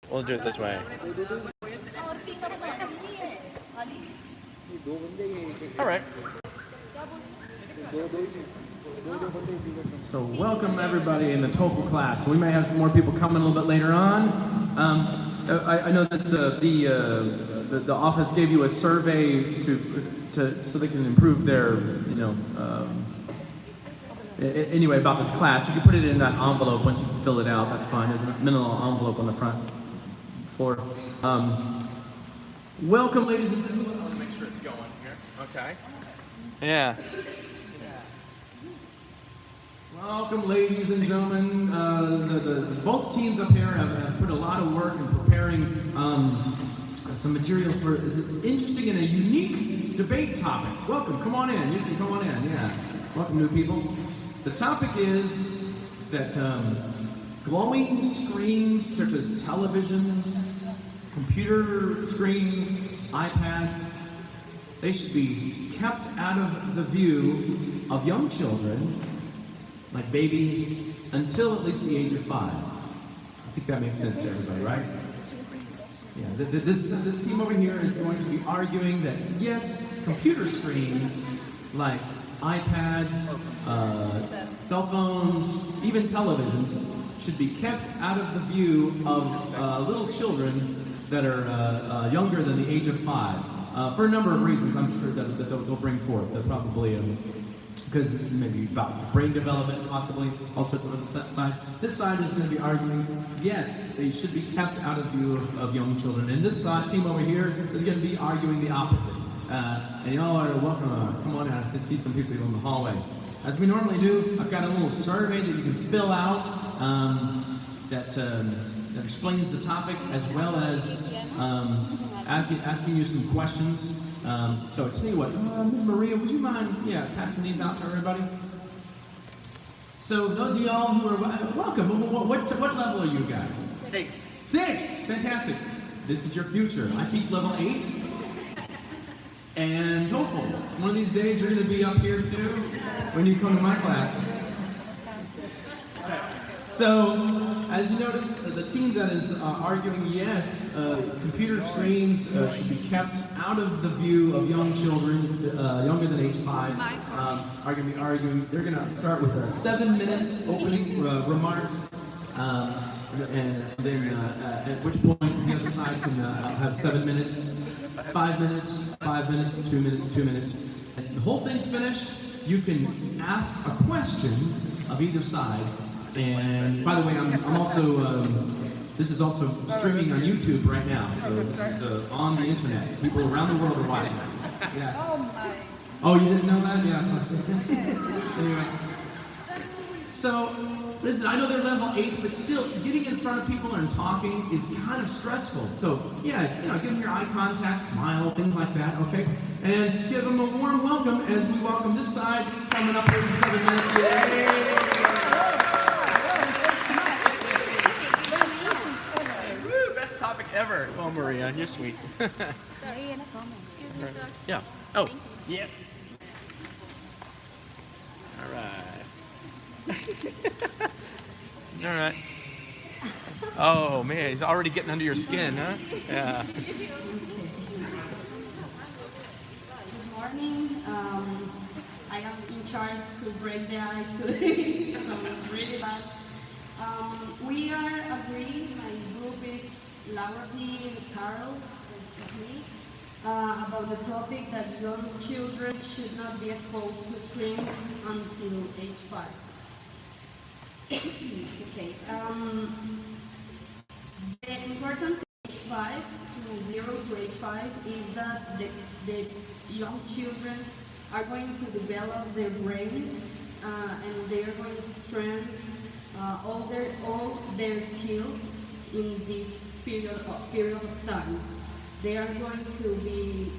We'll do it this way. All right. So welcome everybody in the TOEFL class. We may have some more people coming a little bit later on. I know that the office gave you a survey so they can improve their, anyway, about this class. You can put it in that envelope once you fill it out. That's fine. There's a manila envelope on the front floor. Welcome, ladies and gentlemen. I want to make sure it's going here. Okay. Yeah. Welcome, ladies and gentlemen. Both teams up here have put a lot of work in preparing some material for. It's interesting and a unique debate topic. Welcome. Come on in. You can come on in. Yeah. Welcome, new people. The topic is that glowing screens such as televisions, computer screens, iPads, they should be kept out of the view of young children, like babies, until at least the age of 5. I think that makes sense to everybody, right? Yeah, this team over here is going to be arguing that yes, computer screens like iPads, cell phones, even televisions should be kept out of the view of little children that are younger than the age of 5, for a number of reasons. I'm sure that they'll bring forth. They'll probably because maybe about brain development, possibly all sorts of that side. This side is going to be arguing yes, they should be kept out of view of young children, and this team over here is going to be arguing the opposite. And y'all are welcome. Come on out. I see some people in the hallway. As we normally do, I've got a little survey that you can fill out that explains the topic, as well as asking you some questions. So tell you what, Ms. Maria, would you mind, passing these out to everybody? So those of y'all who are welcome. What level are you guys? 6. 6. Fantastic. This is your future. I teach level 8. And TOEFL. One of these days you're going to be up here too when you come to my class. So, as you notice, the team that is arguing yes, computer screens should be kept out of the view of young children, younger than age 5, are going to be arguing. They're going to start with 7 minutes opening remarks, and then at which point the other side can have 7 minutes. 5 minutes, 5 minutes, 2 minutes, 2 minutes. And the whole thing's finished. You can ask a question of either side. And by the way, I'm also, this is also streaming on YouTube right now. So this is on the internet. People around the world are watching. Yeah. Oh my. Oh, you didn't know that? Yeah. So, anyway. So, listen, I know they're level 8, but still, getting in front of people and talking is kind of stressful. So, yeah, give them your eye contact, smile, things like that, okay? And give them a warm welcome as we welcome this side coming up here in 7 minutes. Yay! Woo, best topic ever. Oh, Maria, you're sweet. Sorry, in a comment. Excuse me, sir. Yeah. Oh, Thank you. yeah. All right. All right. Oh man, he's already getting under your skin, huh? Yeah. Good morning. I am in charge to break the ice today, so it's really bad. We are agreeing, my group is Laura P. and Carol, and me, about the topic that young children should not be exposed to screens until age 5. Okay. The importance of age 5 to 0 to age 5 is that the young children are going to develop their brains and they are going to strengthen all their skills in this period of time. They are going to be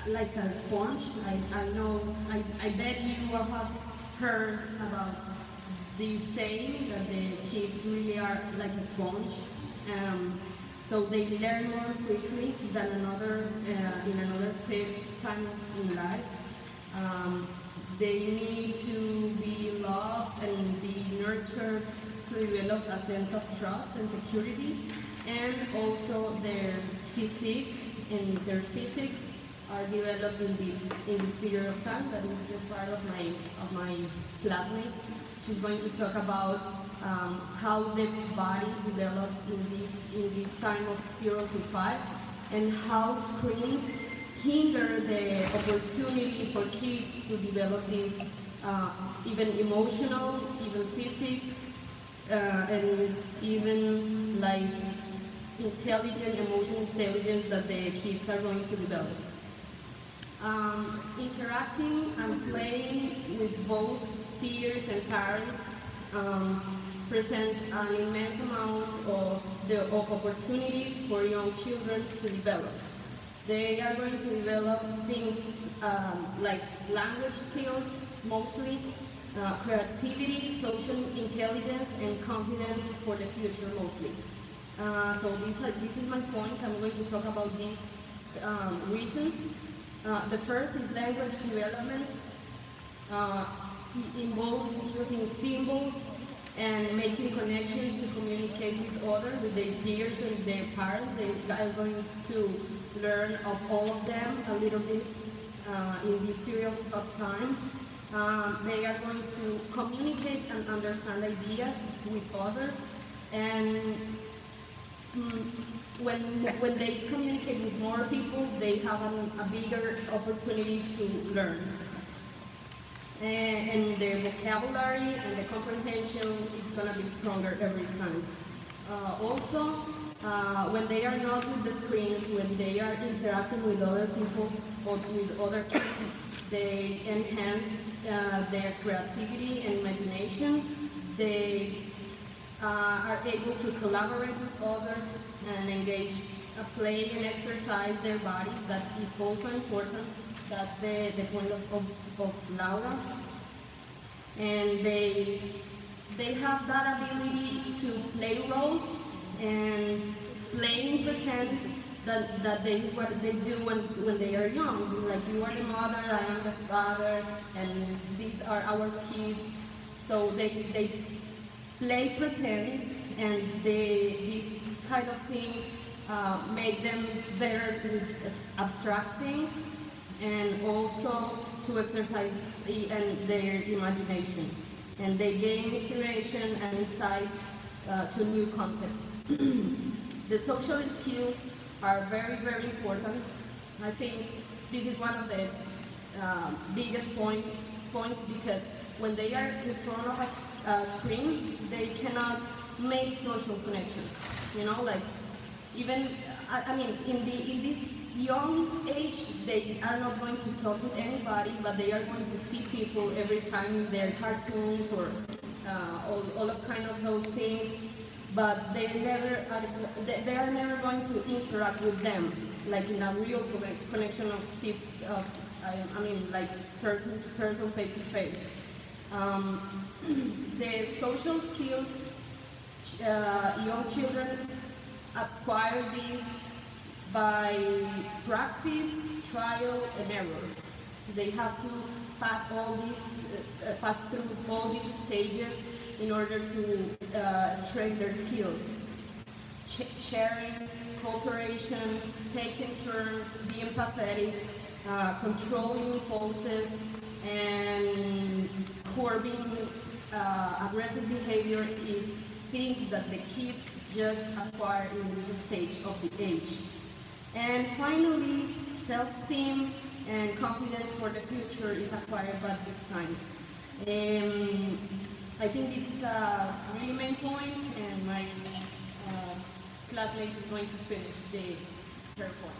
like a sponge. I bet you will have heard about this saying that the kids really are like a sponge. So they learn more quickly than in another time in life. They need to be loved and be nurtured to develop a sense of trust and security, and also their physique and their physics are developed in this period of time. That is just part of my classmates. She's going to talk about how the body develops in this time of 0 to 5, and how screens hinder the opportunity for kids to develop this even emotional, even physical, and even like emotional intelligence that the kids are going to develop. Interacting and playing with both peers and parents present an immense amount of opportunities for young children to develop. They are going to develop things like language skills, mostly, creativity, social intelligence, and confidence for the future, mostly. So this is my point. I'm going to talk about these reasons. The first is language development. It involves using symbols and making connections to communicate with others, with their peers and their parents. They are going to learn of all of them a little bit in this period of time. They are going to communicate and understand ideas with others, and when they communicate with more people, they have a bigger opportunity to learn. And the vocabulary and the comprehension is going to be stronger every time. Also, when they are not with the screens, when they are interacting with other people or with other kids, they enhance their creativity and imagination. They are able to collaborate with others and engage, play and exercise their body. That is also important. That's the point of Laura. And they have that ability to play roles and playing pretend that they what they do when they are young. Like, you are the mother, I am the father, and these are our kids. So they play pretend, and this kind of thing make them better with abstract things, and also to exercise their imagination. And they gain inspiration and insight to new concepts. The social skills are very, very important. I think this is one of the biggest points, because when they are in front of a screen, they cannot make social connections. You know, like, even, I mean, in this young age, they are not going to talk with anybody, but they are going to see people every time in their cartoons or all of kind of those things. But they are never going to interact with them, like in a real connection of people. I mean, like person to person, face to face. The social skills, young children acquire these by practice, trial, and error. They have to pass through all these stages in order to strengthen their skills. Sharing, cooperation, taking turns, being empathetic, controlling impulses, and curbing aggressive behavior is things that the kids just acquire in this stage of the age. And finally, self-esteem and confidence for the future is acquired by this time. I think this is a really main point, and my classmate is going to finish her point.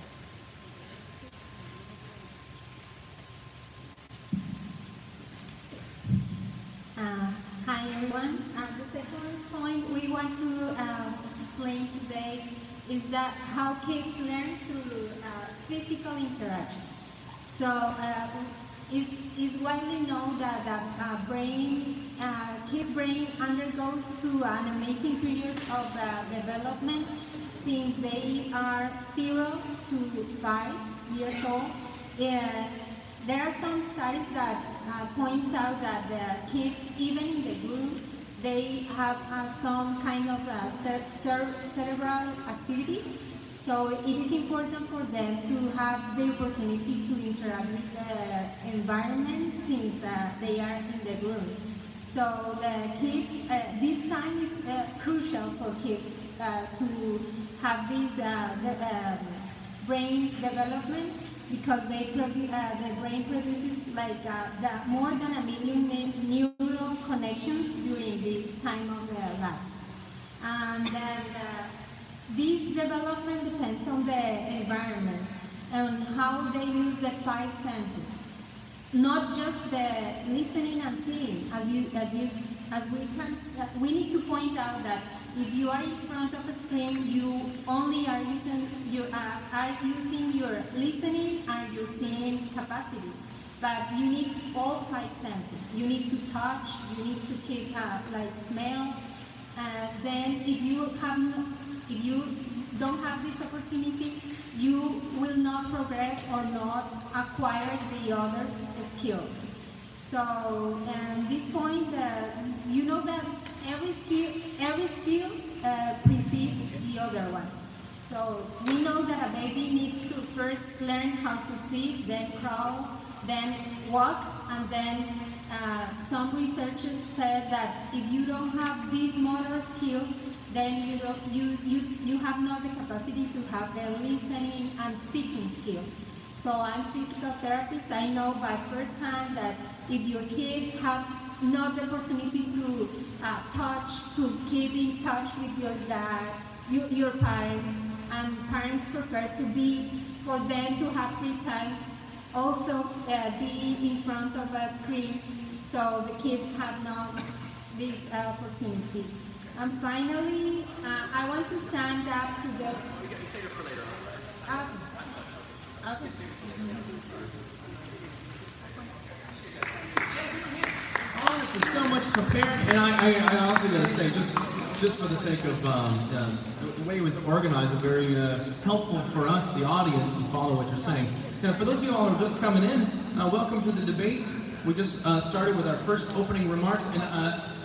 Hi everyone. The second point we want to explain today is that how kids learn through physical interaction. So it's widely known that kids' brain undergoes through an amazing period of development since they are 0 to 5 years old. There are some studies that points out that the kids, even in the group, they have some kind of cerebral activity. So it is important for them to have the opportunity to interact with the environment since they are in the room. So the kids, this time is crucial for kids to have this brain development because the brain produces like more than 1 million neural connections during this time of their life. And then this development depends on the environment and how they use the 5 senses. Not just the listening and seeing, we need to point out that if you are in front of a screen, you only are using your listening and your seeing capacity. But you need all 5 senses. You need to touch, you need to keep like smell. Then if you don't have this opportunity, you will not progress or not acquire the other skills. So at this point, you know that every skill precedes the other one. So we know that a baby needs to first learn how to sit, then crawl, then walk, and then some researchers said that if you don't have these motor skills, then you have not the capacity to have the listening and speaking skills. So I'm physical therapist. I know by first hand that if your kid have not the opportunity to touch, to keep in touch with your dad, your parents, and parents prefer for them to have free time, also be in front of a screen, so the kids have not this opportunity. And finally, I want to stand up to the... We got to save it for later. Okay. Oh, this is so much prepared, and I also got to say, just for the sake of the way it was organized, it's very helpful for us, the audience, to follow what you're saying. Now, for those of you all who are just coming in, welcome to the debate. We just started with our first opening remarks, and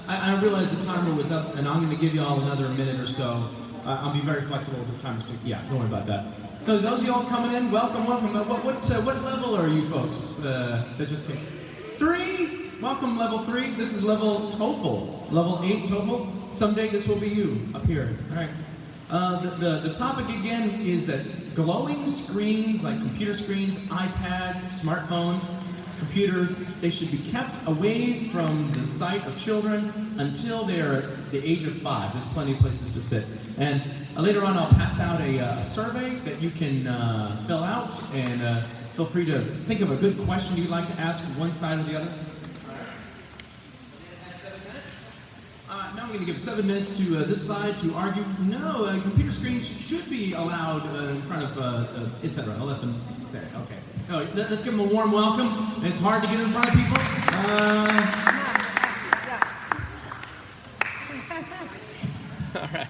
I realized the timer was up, and I'm going to give you all another minute or so. I'll be very flexible with the timer. Yeah, don't worry about that. So those of you all coming in, welcome. What level are you folks that just came? 3? Welcome, level 3. This is level TOEFL, level 8 TOEFL. Someday this will be you up here. All right. The topic again is that glowing screens like computer screens, iPads, smartphones, computers, they should be kept away from the sight of children until they are at the age of 5. There's plenty of places to sit. And later on I'll pass out a survey that you can fill out, and feel free to think of a good question you'd like to ask one side or the other. Now I'm going to give 7 minutes to this side to argue, no, computer screens should be allowed in front of, etc. I'll let them say it. Okay. No, let's give them a warm welcome. It's hard to get in front of people. All right.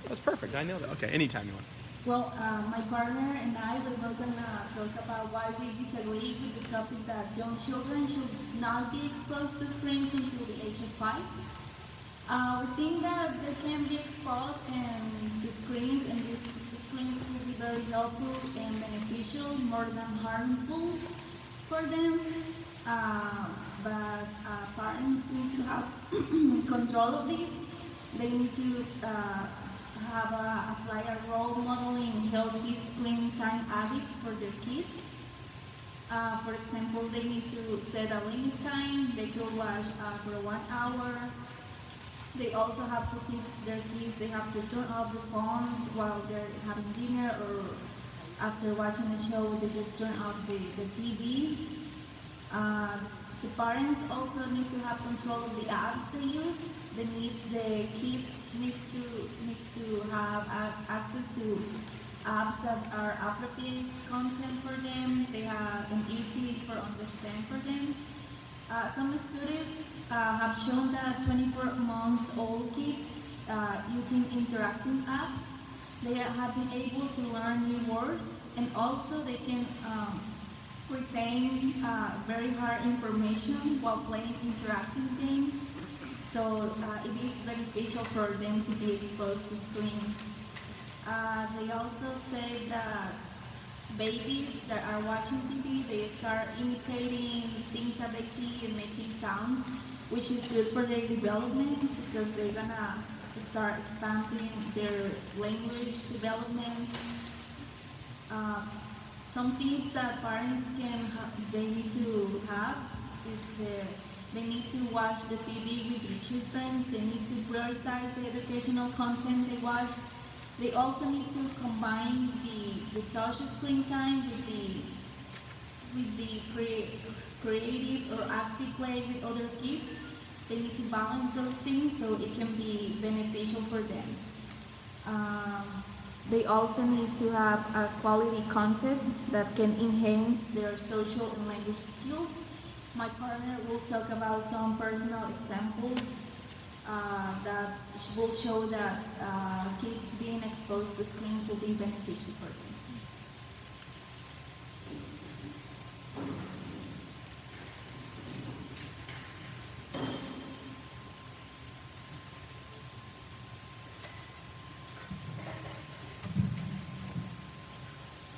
That's perfect. I know that. Okay, anytime you want. Well, my partner and I, we're going to talk about why we disagree with the topic that young children should not be exposed to screens until the age of 5. We think that they can be exposed to screens, and these screens will be very helpful and beneficial, more than harmful for them. But parents need to have control of this. They need to apply a role modeling healthy screen time habits for their kids. For example, they need to set a limit time. They could watch for 1 hour. They also have to teach their kids, they have to turn off the phones while they're having dinner, or after watching a show, they just turn off the TV. The parents also need to have control of the apps they use. The kids need to have access to apps that are appropriate content for them. They are easy for understand for them. Some studies have shown that 24 months old kids using interactive apps, they have been able to learn new words, and also they can retain very hard information while playing interactive games. So it is beneficial for them to be exposed to screens. They also say that babies that are watching TV, they start imitating things that they see and making sounds, which is good for their development because they're gonna start expanding their language development. Some tips that parents they need to have is they need to watch the TV with their children. They need to prioritize the educational content they watch. They also need to combine the touch screen time with the creative or active play with other kids. They need to balance those things so it can be beneficial for them. They also need to have a quality content that can enhance their social and language skills. My partner will talk about some personal examples that will show that kids being exposed to screens will be beneficial for them.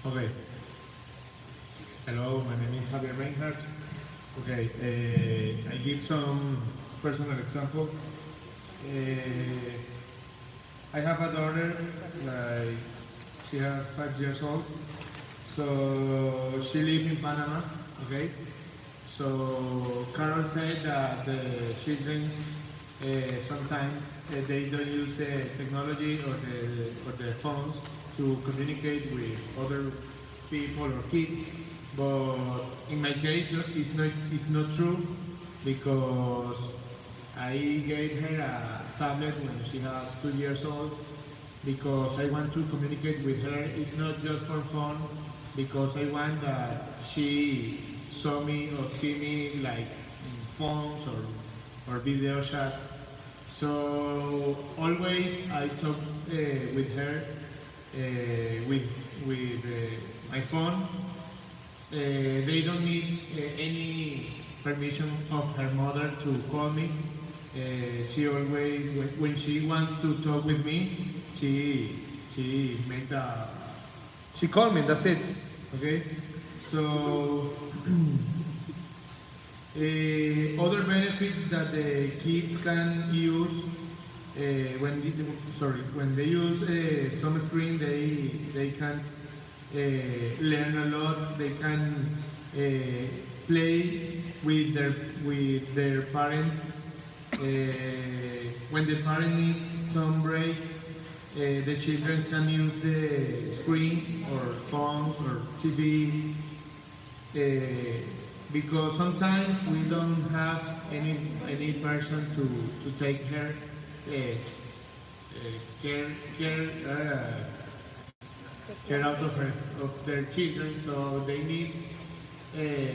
Okay. Hello, my name is Javier Reinhardt. Okay, I give some personal example. I have a daughter, like she has 5 years old. So she lives in Panama. Okay. So Carol said that the children sometimes they don't use the technology or the phones to communicate with other people or kids, but in my case it's not true because I gave her a tablet when she has 2 years old because I want to communicate with her. It's not just for fun because I want that she saw me or see me like in phones or video chats. So always I talk with her with my phone. They don't need any permission of her mother to call me. She always, when she wants to talk with me, she call me. That's it. Okay. So other benefits that the kids can use when they use some screen, they can learn a lot. They can play with their parents. When the parent needs some break, the children can use the screens or phones or TV. Because sometimes we don't have any person to take care out of their children, so they need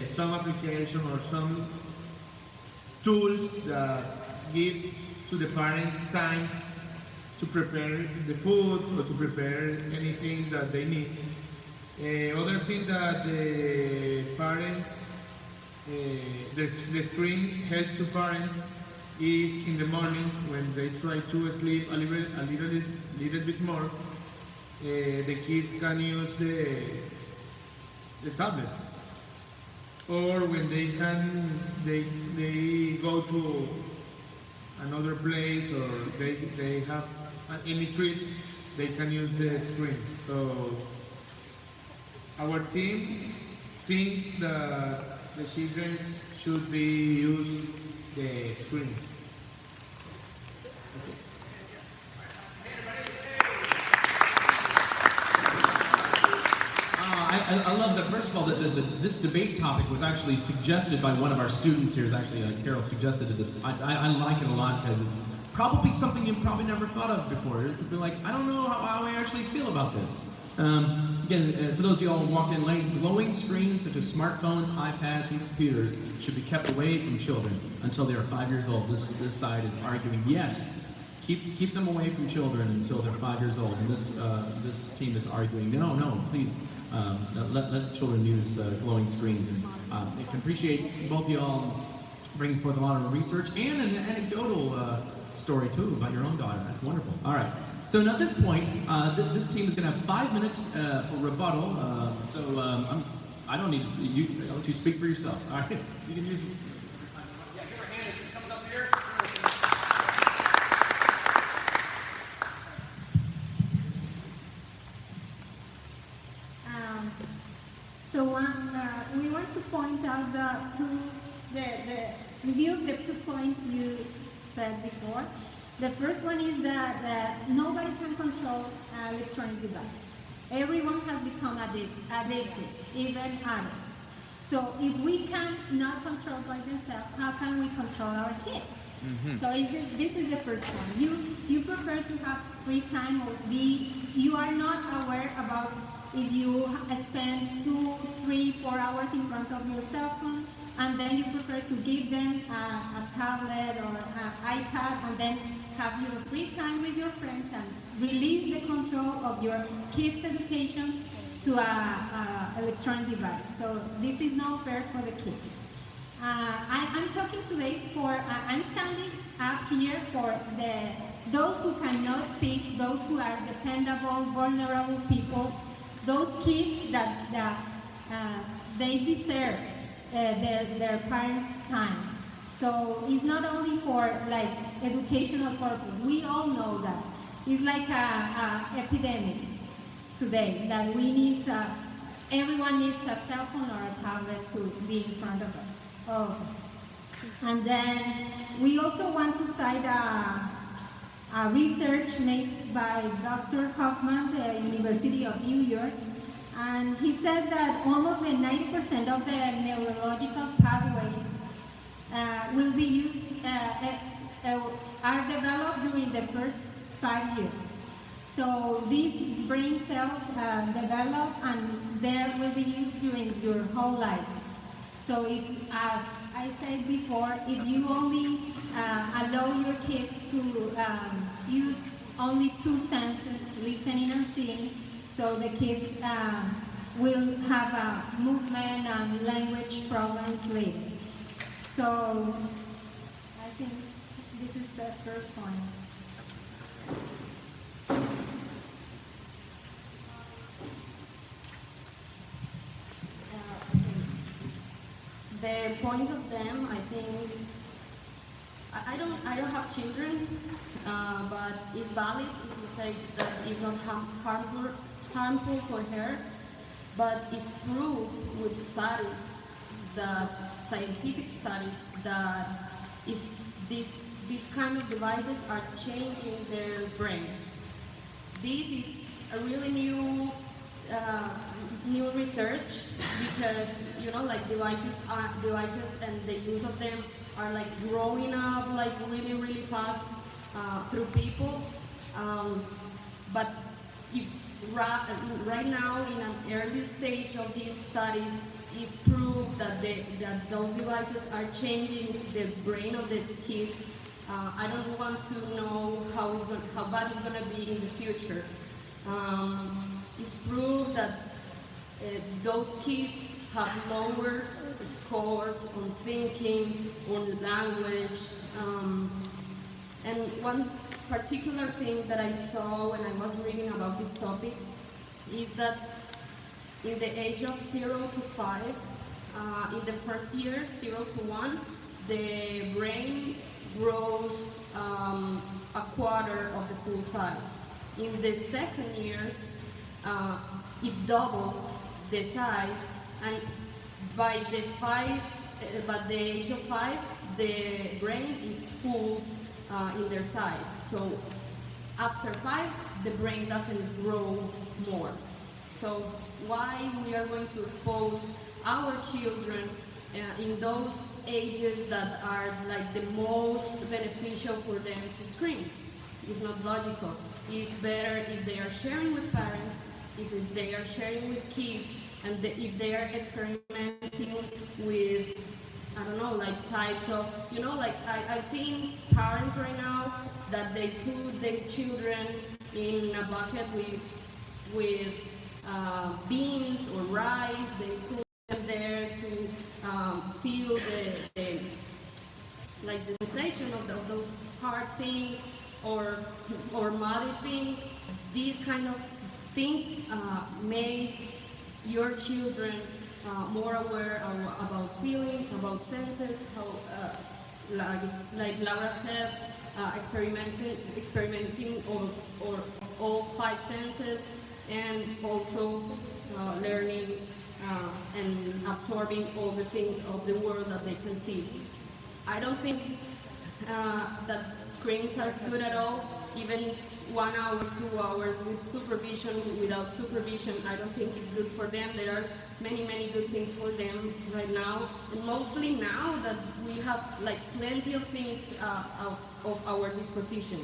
some application or some tools that give to the parents times to prepare the food or to prepare anything that they need. Other thing that the parents, the screen help to parents is in the morning when they try to sleep a little bit more. The kids can use the tablets, or when they go to another place or they have any trips, they can use the screens. So our team think that the children should be use the screen. That's it. I love that. First of all, this debate topic was actually suggested by one of our students here. It's actually Carol suggested this. I like it a lot because it's probably something you've probably never thought of before. It could be like, I don't know how I actually feel about this. Again, for those of you all who walked in late, glowing screens such as smartphones, iPads, and computers should be kept away from children until they are 5 years old. This side is arguing yes, keep them away from children until they're 5 years old. And this team is arguing, no, please let children use glowing screens. And I can appreciate both of y'all bringing forth a lot of research and an anecdotal story too about your own daughter. That's wonderful. All right. So now at this point, this team is going to have 5 minutes for rebuttal. I don't need you. I'll let you speak for yourself. All right. You can use. Yeah, give her a hand. She's coming up here. We want to point out the review of the 2 points you said before. The first one is that nobody can control electronic device. Everyone has become addicted, even adults. So if we cannot control by themselves, how can we control our kids? Mm-hmm. So this is the first one. You prefer to have free time, or you are not aware about if you spend 2, 3, 4 hours in front of your cell phone, and then you prefer to give them a tablet or an iPad, and then have your free time with your friends and release the control of your kids' education to an electronic device. So this is not fair for the kids. I'm talking today I'm standing up here for those who cannot speak, those who are dependable, vulnerable people, those kids that they deserve their parents' time. So it's not only for like educational purpose. We all know that. It's like a epidemic today that we need, everyone needs a cell phone or a tablet to be in front of it. And then we also want to cite a research made by Dr. Hoffman, the University of New York, and he said that almost 90% of the neurological pathways will be used, are developed during the first 5 years. So these brain cells develop and they will be used during your whole life. So as I said before, if you only allow your kids to use only 2 senses, listening and seeing, so the kids will have movement and language problems later. So I think this is the first point. The point of them, I think, I don't have children, but it's valid if you say that it's not harmful for her, but it's proof with studies, that scientific studies, that these kind of devices are changing their brains. This is a really new research, because like devices and the use of them are like growing up like really fast through people, but if right now in an early stage of these studies is proof that those devices are changing the brain of the kids. I don't want to know how bad it's going to be in the future. It's proof that those kids have lower scores on thinking, on language, and one particular thing that I saw when I was reading about this topic is that in the age of 0 to 5, in the first year, 0 to 1, the brain grows a quarter of the full size. In the second year, it doubles the size, and by the age of 5, the brain is full in their size. So after 5, the brain doesn't grow more. So why we are going to expose our children in those ages that are like the most beneficial for them to screens? It's not logical. It's better if they are sharing with parents, if they are sharing with kids, and if they are experimenting with, I don't know, like types of, like I've seen parents right now that they put their children in a bucket with beans or rice. They put them there to feel the like the sensation of those hard things or muddy things. These kind of things make your children more aware about feelings, about senses, how like Laura said, experimenting or all five senses, and also learning and absorbing all the things of the world that they can see. I don't think that screens are good at all. Even 1 hour, 2 hours with supervision, without supervision, I don't think it's good for them. There are many good things for them right now, and mostly now that we have like plenty of things of our disposition.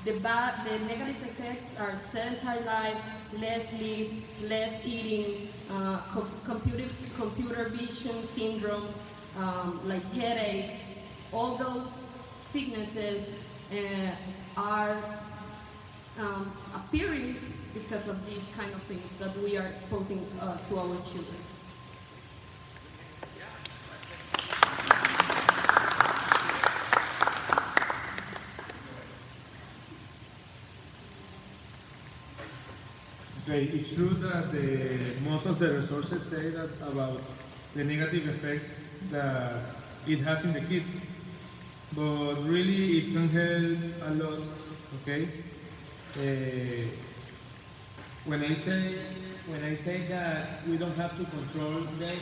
The negative effects are sedentary life, less sleep, less eating, computer vision syndrome, like headaches. All those sicknesses are appearing because of these kind of things that we are exposing to our children. Okay, it's true that most of the resources say that about the negative effects that it has in the kids, but really it can help a lot. Okay, when I say that we don't have to control them,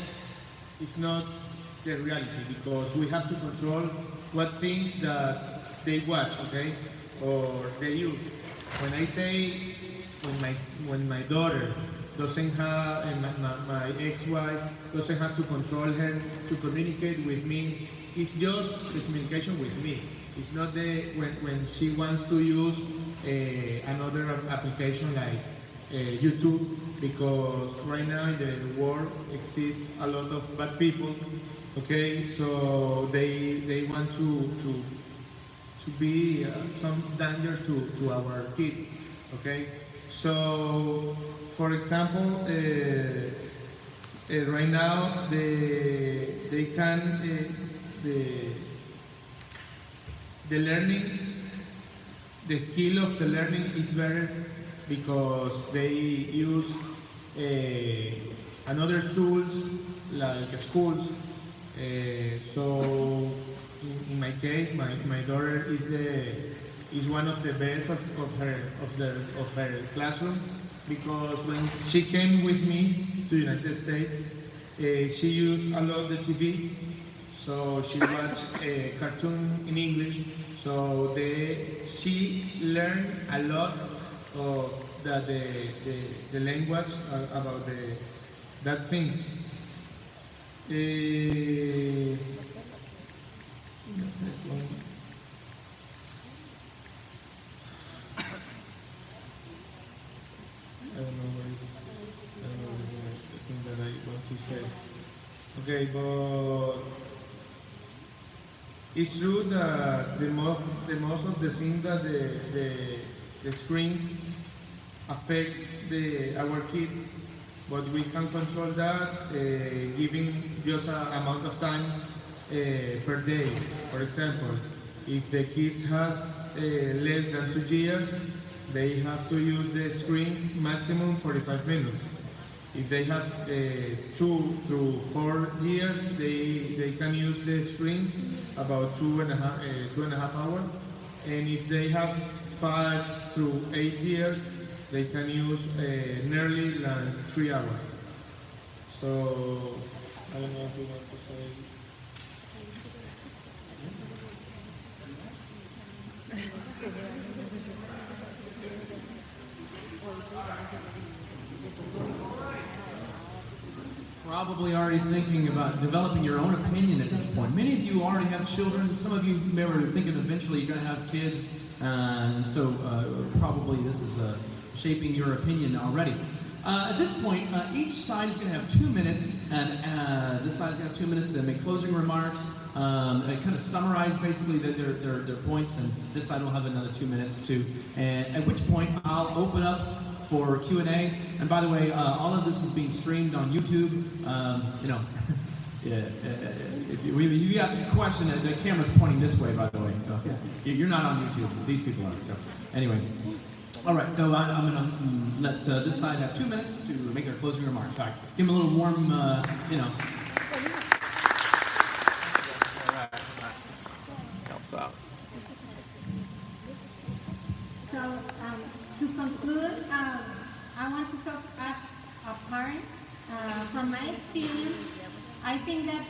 it's not the reality, because we have to control what things that they watch, okay, or they use. When I say when my daughter doesn't have, and my ex-wife doesn't have to control her to communicate with me, it's just the communication with me. It's not when she wants to use another application like YouTube, because right now in the world exists a lot of bad people. Okay, so they want to be some danger to our kids. Okay, so for example, right now they can the learning, the skill of the learning is better because they use another tools like schools. So in my case, my daughter is one of the best of her classroom, because when she came with me to the United States, she used a lot the TV. So she watched a cartoon in English. So she learned a lot of the language about that things. I don't know the thing that I want to say. Okay, but it's true that the most of the things that the screens affect our kids, but we can control that giving just an amount of time per day. For example, if the kids has less than 2 years, they have to use the screens maximum 45 minutes. If they have 2 through 4 years, they can use the screens about 2.5 hours. And if they have 5 through 8 years, they can use nearly 3 hours. So I don't know if you want to say. Probably already thinking about developing your own opinion at this point. Many of you already have children. Some of you may be thinking eventually you're going to have kids, and so probably this is shaping your opinion already. At this point, each side is going to have 2 minutes, and this side is going to have 2 minutes to make closing remarks, kind of summarize basically their points, and this side will have another 2 minutes too. And at which point, I'll open up for Q&A. And by the way, all of this is being streamed on YouTube. You know, yeah, if you ask a question, the camera's pointing this way, by the way. So you're not on YouTube. These people are. So, anyway. All right, so I'm going to let this side have 2 minutes to make their closing remarks. All right, give them a little warm, you know. All right. Helps out. So, to conclude, I want to talk as a parent. From my experience, I think that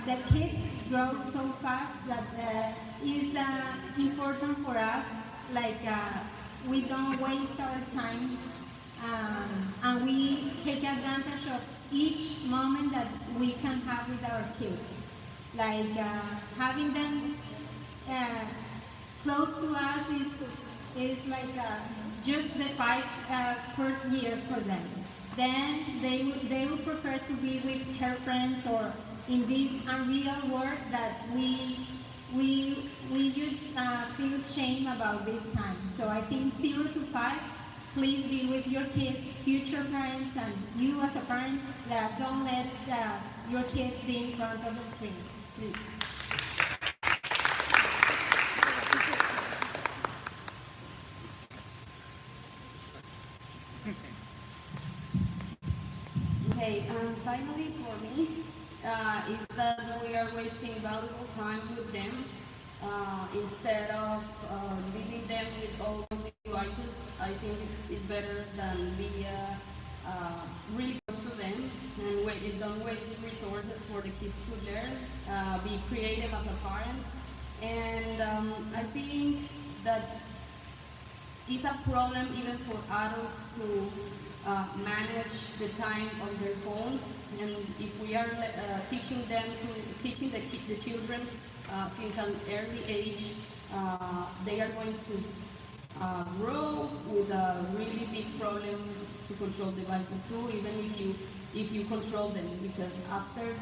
the kids grow so fast that is important for us. Like we don't waste our time, and we take advantage of each moment that we can have with our kids. Like having them close to us is like just the 5 first years for them. Then they will prefer to be with her friends or in this unreal world that we just feel shame about this time. So I think 0 to 5, please be with your kids, future parents, and you as a parent, don't let your kids be in front of the screen, please. Okay, and finally for me, is that we are wasting valuable time with them. Instead of leaving them with all the devices, I think it's better than be really close to them and don't waste resources for the kids to learn. Be creative as a parent. And I think that it's a problem even for adults to manage the time on their phones, and if we are teaching the children since an early age, they are going to grow with a really big problem to control devices too, even if you control them, because after,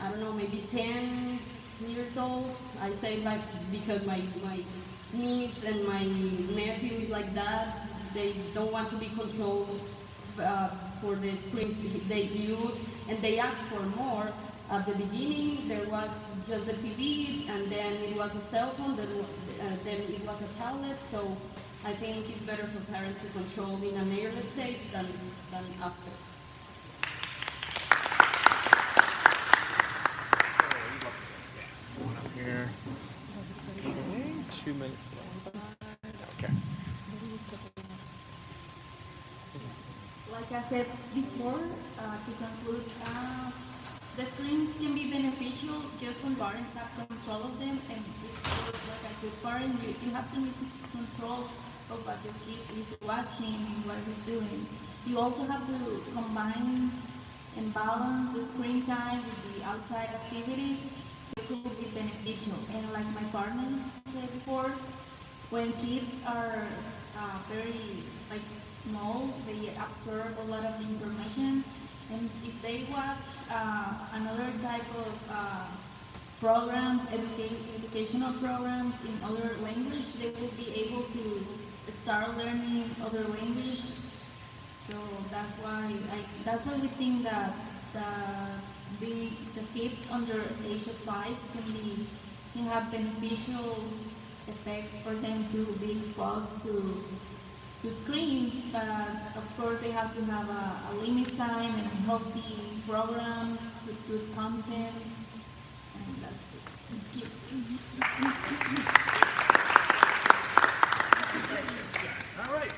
I don't know, maybe 10 years old, I say like, because my niece and my nephew is like that, they don't want to be controlled for the screens they use, and they ask for more. At the beginning, there was just the TV, and then it was a cell phone, then it was a tablet. So I think it's better for parents to control in an early stage than after. One up here. Okay, 2 minutes for that side. Okay. Like I said before, to conclude, the screens can be beneficial just when parents have control of them, and if you're like a good parent, you have to need to control of what your kid is watching, what he's doing. You also have to combine and balance the screen time with the outside activities, so it will be beneficial. And like my partner said before, when kids are very like small, they absorb a lot of information, and if they watch another type of programs, educational programs in other language, they will be able to start learning other language. So that's why we think that the kids under age of 5 can have beneficial effects for them to be exposed to screens, but of course they have to have a limit time and healthy programs with good content, and that's it. Thank you. All right.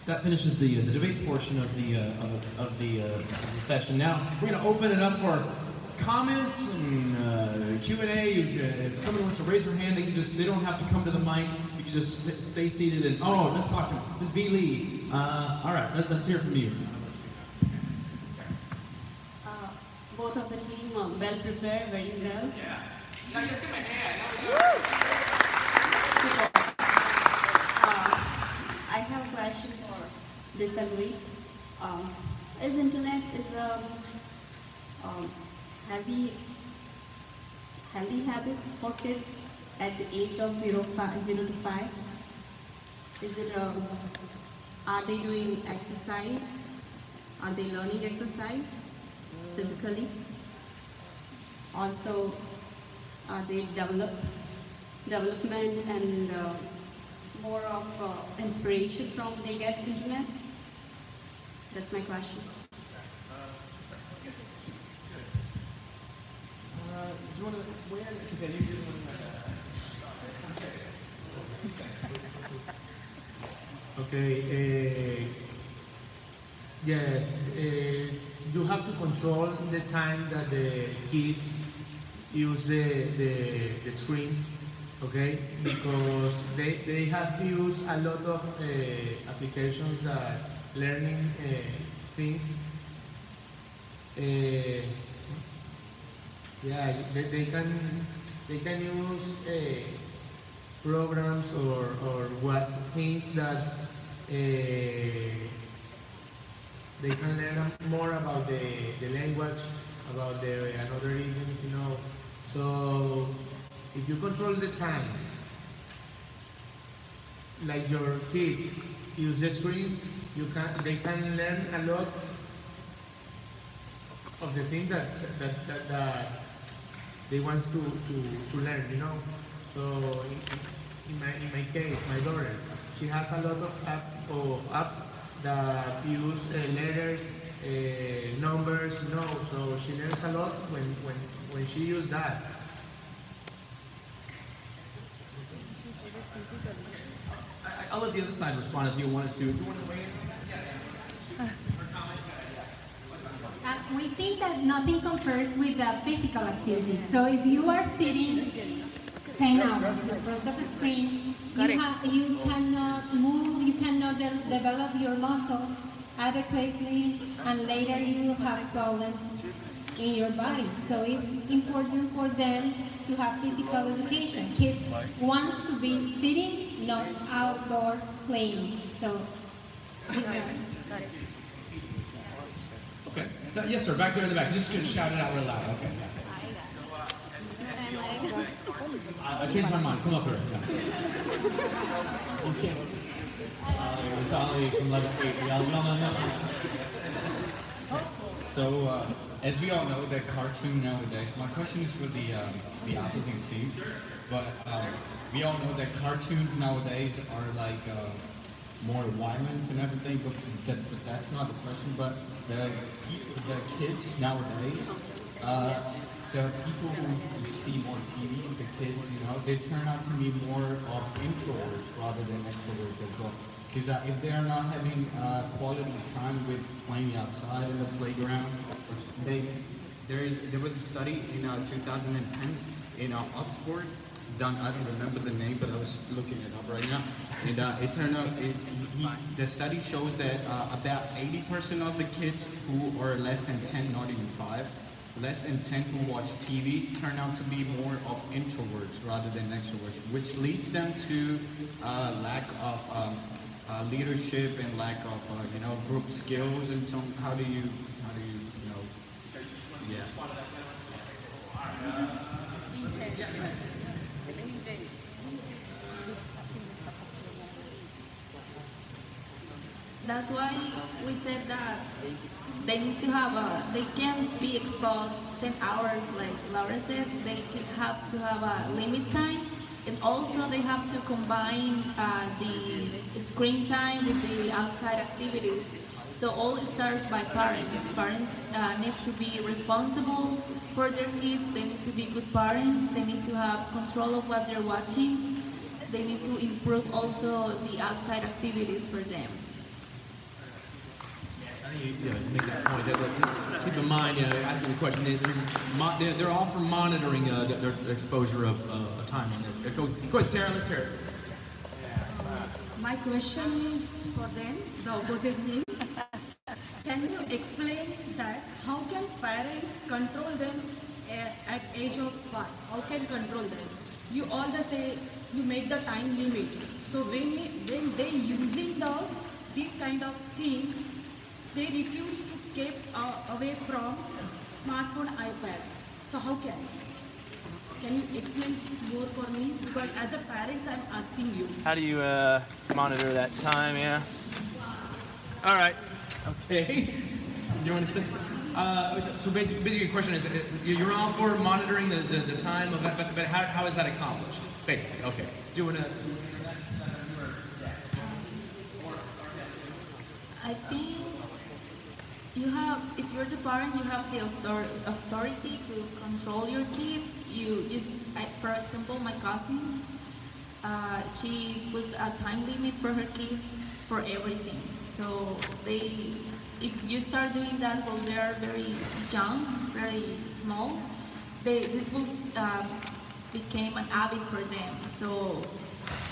That finishes the debate portion of the session. Now we're going to open it up for comments and Q&A. If someone wants to raise their hand, they don't have to come to the mic. You can just stay seated and let's talk to Ms. V. Lee. All right, let's hear from you. Both of the team well prepared, very well. Yeah. Now just give me a hand. First of all, I have a question for disagree. Is internet is a healthy habits for kids at the age of 0 to 5? Is it are they doing exercise? Are they learning exercise physically? Also, are they development and more of inspiration from they get internet? That's my question. Do you want to weigh in? Because you didn't want to. Okay. Yes. You have to control the time that the kids use the screens. Okay, because they have used a lot of applications that learning things. Yeah, they can use programs or what things that they can learn more about the language, about the another idioms, you know. So if you control the time, like your kids use the screen, they can learn a lot of the things that they want to learn, you know. So in my case, my daughter, she has a lot of apps that use letters, numbers, you know. So she learns a lot when she uses that. I'll let the other side respond if you wanted to. Do you want to weigh in? We think that nothing compares with the physical activity. So if you are sitting 10 hours in front of a screen, you cannot move, you cannot develop your muscles adequately, and later you will have problems in your body. So it's important for them to have physical education. Kids wants to be sitting, not outdoors playing. So Okay. Yes, sir. Back there in the back. You're just going to shout it out real loud. Okay. I changed my mind. Come up here. Yeah. It's Ali from level 8. Y'all know. So, as we all know, that cartoon nowadays, my question is for the opposing team, but we all know that cartoons nowadays are like more violent and everything, but that's not the question. But the kids nowadays, the people who see more TVs, the kids, you know, they turn out to be more of introverts rather than extroverts as well. Because if they are not having quality time with playing outside in the playground, there was a study in 2010 in Oxford done. I don't remember the name, but I was looking it up right now, and it turned out the study shows that about 80% of the kids who are less than 10, not even 5, less than 10 who watch TV turn out to be more of introverts rather than extroverts, which leads them to lack of leadership and lack of group skills and some. How do you yeah. That's why we said that they need to have they can't be exposed 10 hours like Laura said. They have to have a limit time, and also they have to combine the screen time with the outside activities. So all starts by parents. Parents need to be responsible for their kids. They need to be good parents. They need to have control of what they're watching. They need to improve also the outside activities for them. Make that point. Just keep in mind, asking the question, they're all for monitoring their exposure of time on this. Go ahead, Sarah. Let's hear it. My question is for them, the opposite team. Can you explain that how can parents control them at age of 5? How can control them? you all the say you make the time limit. So when they using these kind of things, they refuse to keep away from smartphone, iPads. So how can you explain more for me? Because as a parent, I'm asking you. How do you monitor that time? Yeah. All right. Okay. Do you want to say? So basically, your question is, you're all for monitoring the time of that, but how is that accomplished? Basically, okay. Do you want to? I think you have, if you're the parent, you have the authority to control your kid. You just, for example, my cousin, she puts a time limit for her kids for everything. So if you start doing that while they are very young, very small, this will become an habit for them. So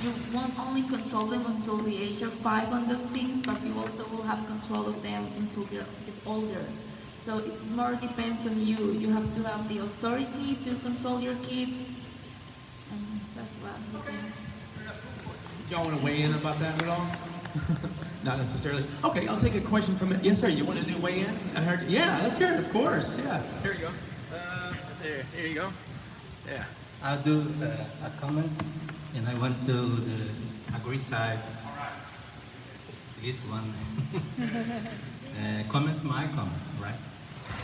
you won't only control them until the age of 5 on those things, but you also will have control of them until they get older. So it more depends on you. You have to have the authority to control your kids, and that's what I think. Do y'all want to weigh in about that at all? Not necessarily. Okay, I'll take a question from it. Yes, sir. You want to do weigh in? I heard. Yeah, let's hear it. Of course. Yeah. Here you go. Here you go. Yeah. I'll do a comment, and I want to the agree side. At least one. Comment my comment, right?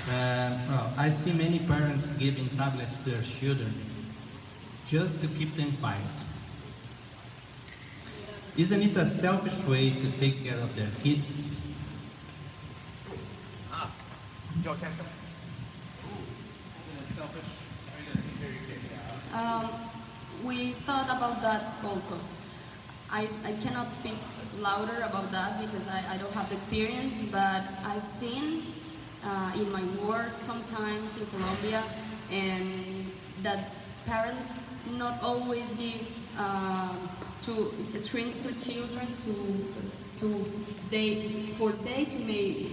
Well, I see many parents giving tablets to their children just to keep them quiet. Isn't it a selfish way to take care of their kids? We thought about that also. I cannot speak louder about that because I don't have the experience, but I've seen in my work sometimes in Colombia, and that parents not always give to screens to children to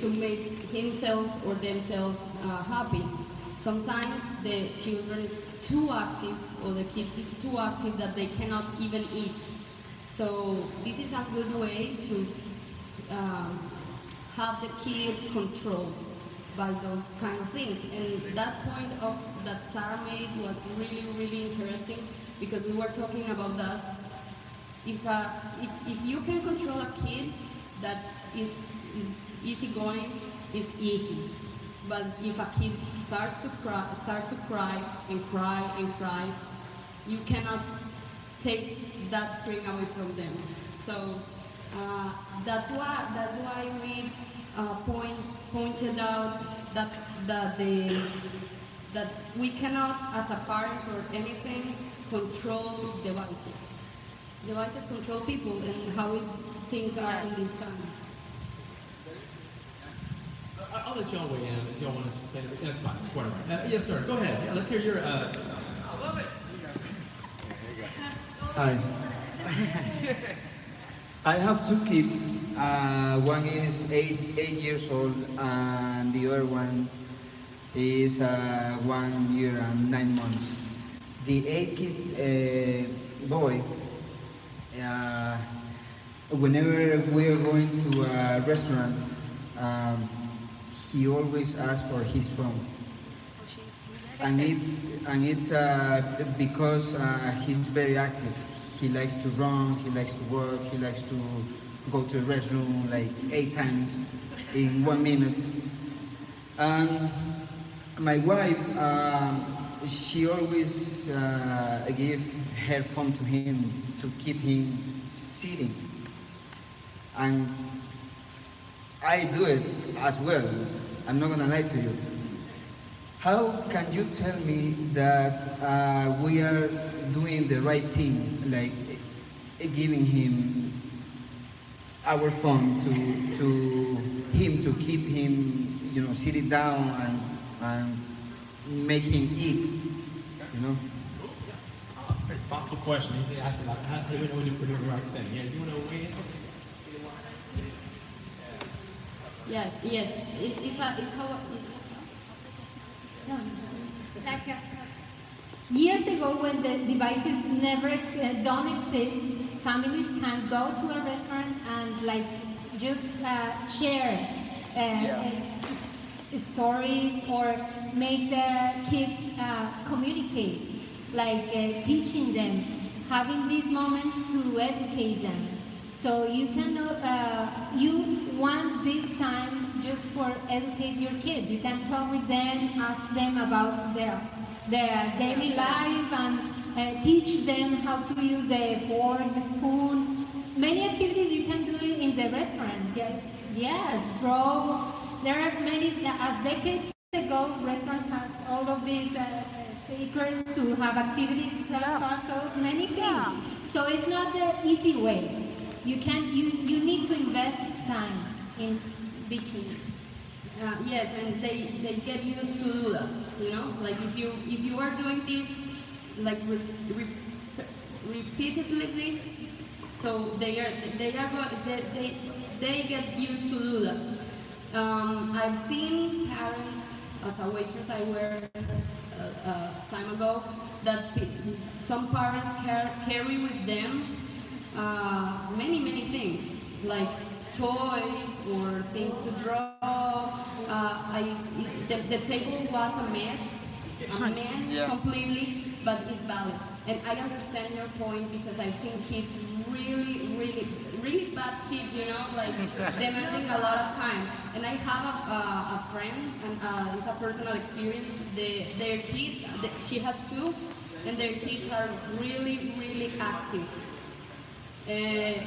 make themselves or themselves happy. Sometimes the children is too active or the kids is too active that they cannot even eat. So this is a good way to have the kid controlled by those kind of things. And that point of that Sarah made was really, really interesting because we were talking about that. If you can control a kid that is easygoing, it's easy. But if a kid starts to cry and cry and cry, you cannot take that screen away from them. So that's why we pointed out that we cannot, as a parent or anything, control devices. Devices control people and how things are in this time. I'll let y'all weigh in if y'all want to say anything. That's fine. It's quite all right. Yes, sir. Go ahead. Yeah, let's hear your. I love it. Hi. I have two kids. One is eight years old, and the other one is 1 year and 9 months. The 8-kid boy, whenever we are going to a restaurant, he always asks for his phone. And it's because he's very active. He likes to run, he likes to work, he likes to go to the restroom like 8 times in 1 minute. My wife, she always give her phone to him to keep him sitting. And I do it as well. I'm not gonna lie to you. How can you tell me that we are doing the right thing, like giving him our phone to him to keep him, sitting down and make him eat, Very thoughtful question. He's asking about how do we know we're doing the right thing? Yeah, do you want to weigh in? Yes. It's how. Like Years ago, when the devices don't exist, families can go to a restaurant and like just share stories or make the kids communicate, like teaching them, having these moments to educate them. So you cannot, you want this time just for educate your kids. You can talk with them, ask them about their daily life and teach them how to use the fork, the spoon. Many activities you can do in the restaurant. Yes, draw. There are many, as decades ago, restaurants had all of these papers to have activities, class puzzles, many things. So it's not the easy way. You need to invest time in between. Yes, and they get used to do that. You know, like if you are doing this like repeatedly, so they get used to do that. I've seen parents, as a waitress I were time ago, that some parents carry with them many things, like toys or things to draw. The table was a mess completely, but it's valid. And I understand your point because I've seen kids really bad kids, you know, like demanding a lot of time. And I have a friend, and it's a personal experience. Their kids, she has two, and their kids are really active. We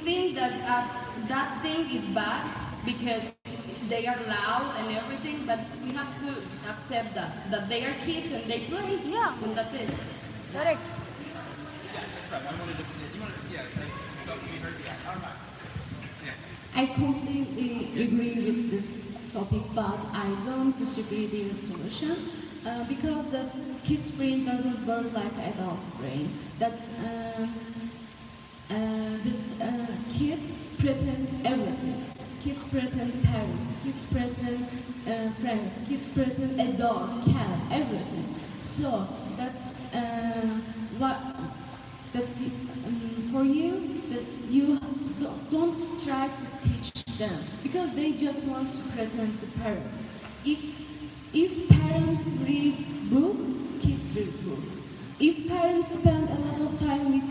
think that thing is bad because they are loud and everything, but we have to accept that they are kids and they play, and that's it. Correct. I completely agree with this topic, but I don't disagree with your solution because that's kids' brain doesn't work like adults' brain. Kids pretend everything. Kids pretend parents. Kids pretend friends. Kids pretend a dog, cat, everything. So that's for you. You don't try to teach them because they just want to pretend the parents. If parents read book, kids read book. If parents spend a lot of time with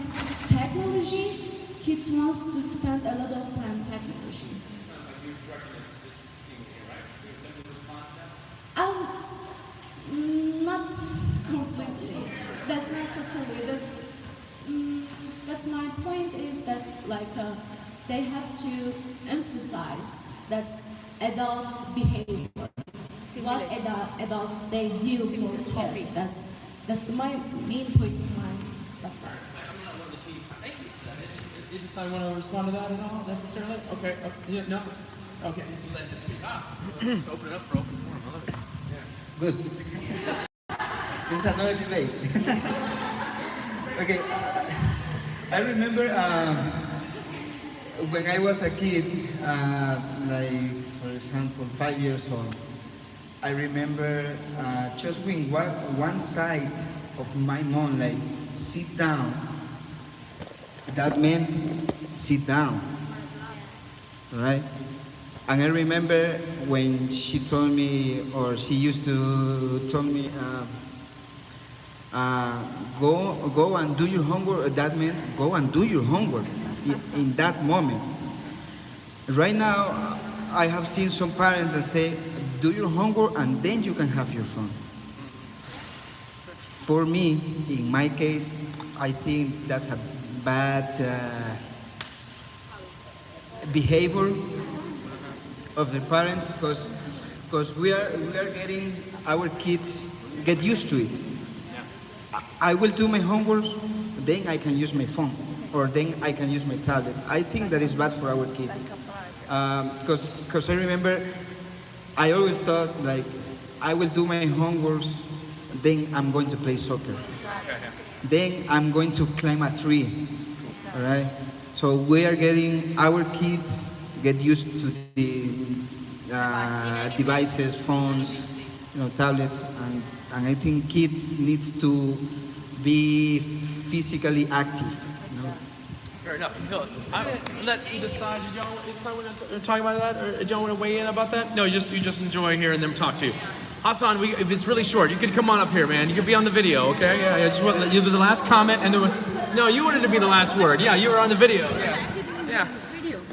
technology, kids want to spend a lot of time technology. Not completely. That's not totally. That's my point. Is that's like they have to emphasize that's adults' behavior. What adults they do for kids. That's my main point. Does anyone want to respond to that at all, necessarily? Okay, yeah, no? Okay. Let's open it up for open forum. I love it. Good. This is another debate. Okay, I remember when I was a kid, like for example 5 years old, I remember just when one side of my mom like sit down, that meant sit down, right? And I remember when she told me, or she used to tell me, go and do your homework. That meant go and do your homework in that moment. Right now, I have seen some parents that say, do your homework and then you can have your phone. For me, in my case, I think that's a bad behavior of the parents because we are getting our kids get used to it. I will do my homework, then I can use my phone, or then I can use my tablet. I think that is bad for our kids because I remember I always thought like I will do my homework, then I'm going to play soccer. Then I'm going to climb a tree, all right? So we are getting our kids get used to the devices, phones, tablets, and I think kids needs to be physically active. You know? Fair enough. No, let you decide. Did y'all want to talk about that, or did y'all want to weigh in about that? No, you just enjoy hearing them talk to you. Hassan, if it's really short, you can come on up here, man. You can be on the video, okay? Yeah. You'll be the last comment, and no, you wanted to be the last word. Yeah, you were on the video. Yeah.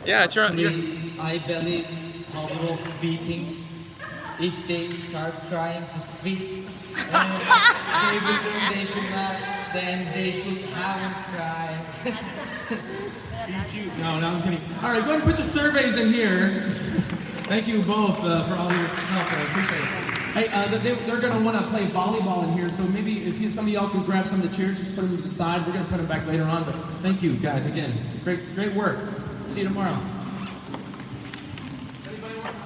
Yeah, it's your. I believe Pavlov beating. If they start crying to spit, they will learn they should not, then they should haven't cried. No, I'm kidding. All right, go ahead and put your surveys in here. Thank you both for all your help. I appreciate it. Hey, they're going to want to play volleyball in here, so maybe if some of y'all can grab some of the chairs, just put them to the side. We're going to put them back later on, but thank you guys again. Great work. See you tomorrow. Anybody want to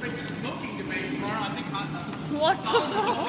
participate in smoking debate tomorrow? I think What's